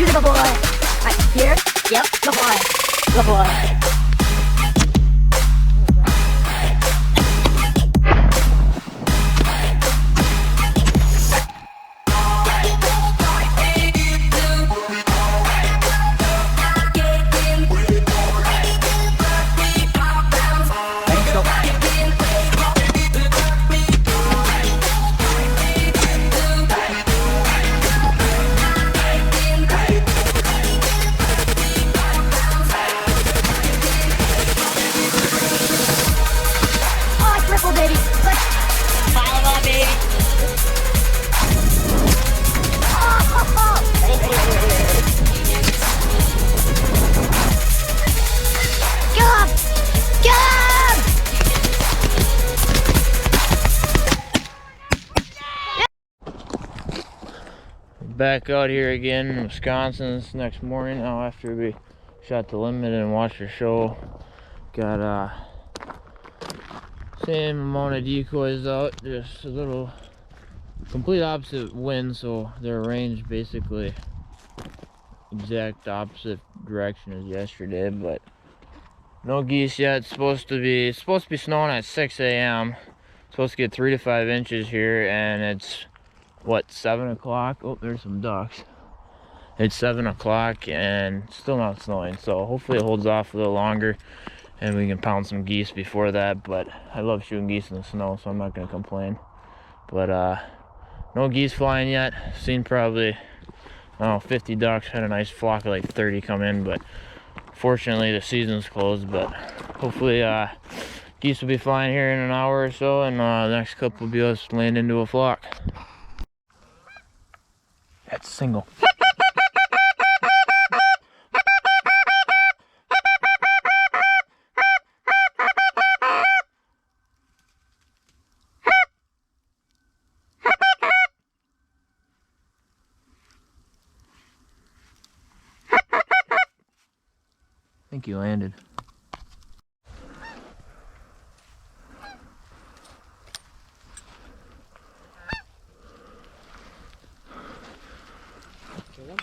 You're the boy. Right here. Yep, the boy. The boy. Back out here again in Wisconsin this next morning now after we shot the limit and watched the show. Got same amount of decoys out, just a little complete opposite wind, so they're arranged basically exact opposite direction as yesterday, but no geese yet. It's supposed to be snowing at 6 a.m. Supposed to get 3 to 5 inches here, and it's what, 7 o'clock? Oh, there's some ducks. It's 7 o'clock and still not snowing, so hopefully it holds off a little longer and we can pound some geese before that. But I love shooting geese in the snow, so I'm not gonna complain. But no geese flying yet. Seen probably, I don't know, 50 ducks. Had a nice flock of like 30 come in, but fortunately the season's closed. But hopefully geese will be flying here in an hour or so, and the next couple will be us land into a flock. That's single. I think he landed.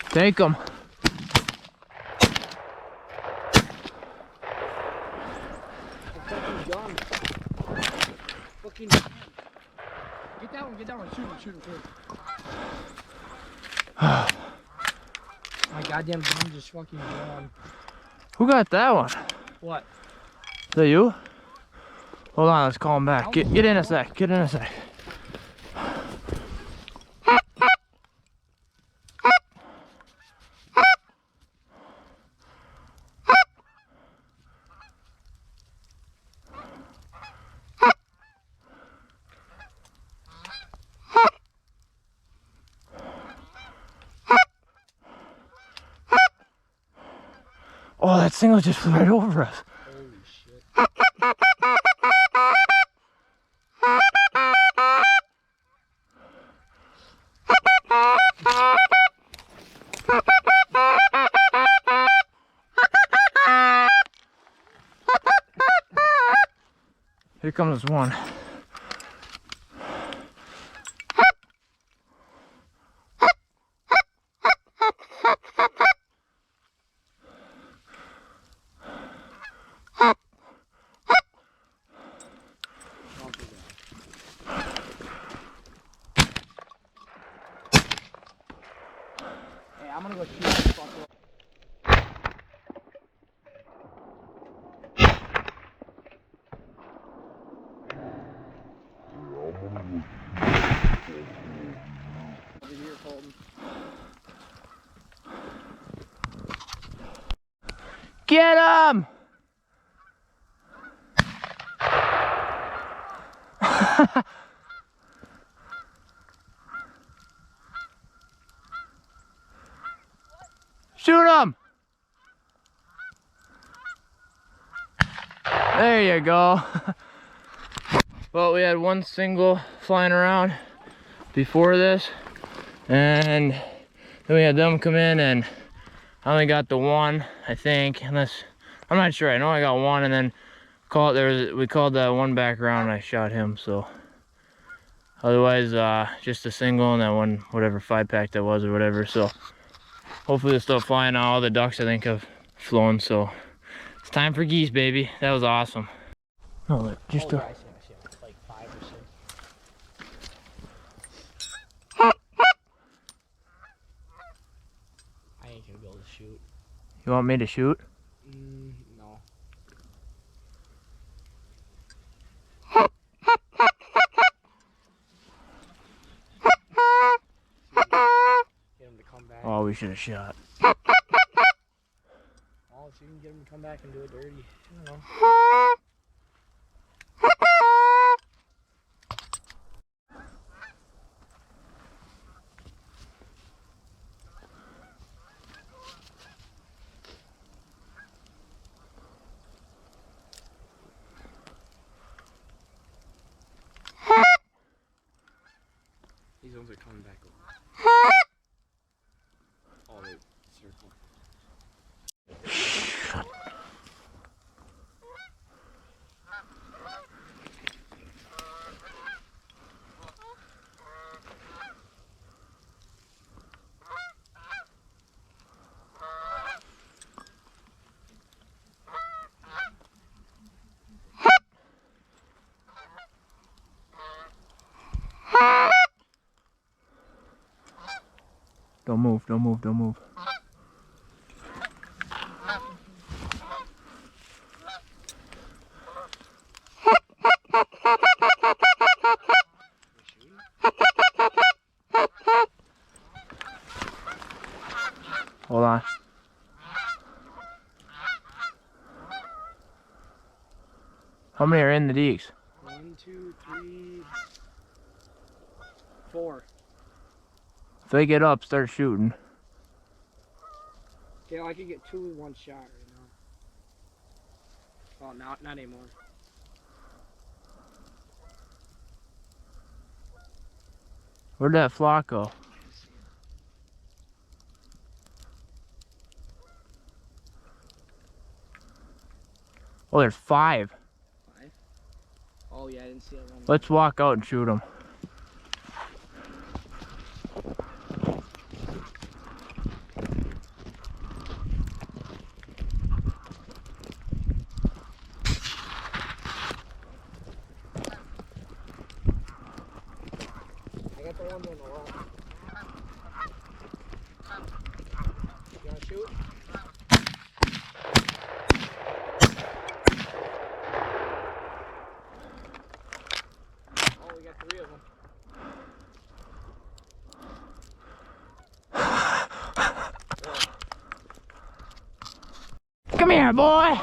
Take him. Fucking get that one, shoot him. My goddamn gun just fucking gone. Who got that one? What? Is that you? Hold on, let's call him back. Get in a sec. Get in a sec. Oh, that single just flew right over us. Holy shit. Here comes one. Hey, I'm gonna go shoot this fucker. Over here, Colton. Get him! Shoot him! There you go. Well, we had one single flying around before this, and then we had them come in, and I only got the one, I think, unless, I'm not sure. I know I got one, and then we called that one back around and I shot him. So otherwise just a single and that one, whatever 5-pack that was or whatever. So hopefully they'll start flying out. All the ducks I think have flown, so it's time for geese, baby. That was awesome. No, just Oh, yeah, I see, like 5 or 6. I ain't gonna be able to shoot. You want me to shoot? No. Get him to come back. Oh, we should have shot. Oh, if you can get him to come back and do it dirty. I don't know. These ones are coming back over. Oh, they circle. Don't move, don't move, don't move. Hold on. How many are in the deeks? 1, 2, 3, 4. If they get up, start shooting. Okay, well, I can get 2 with 1 shot right now. Oh, not anymore. Where'd that flock go? Oh, there's 5. 5? Oh yeah, I didn't see that one. Let's walk out and shoot them. I got the one on the wall. You wanna shoot? Oh, we got 3 of them. Come here, boy!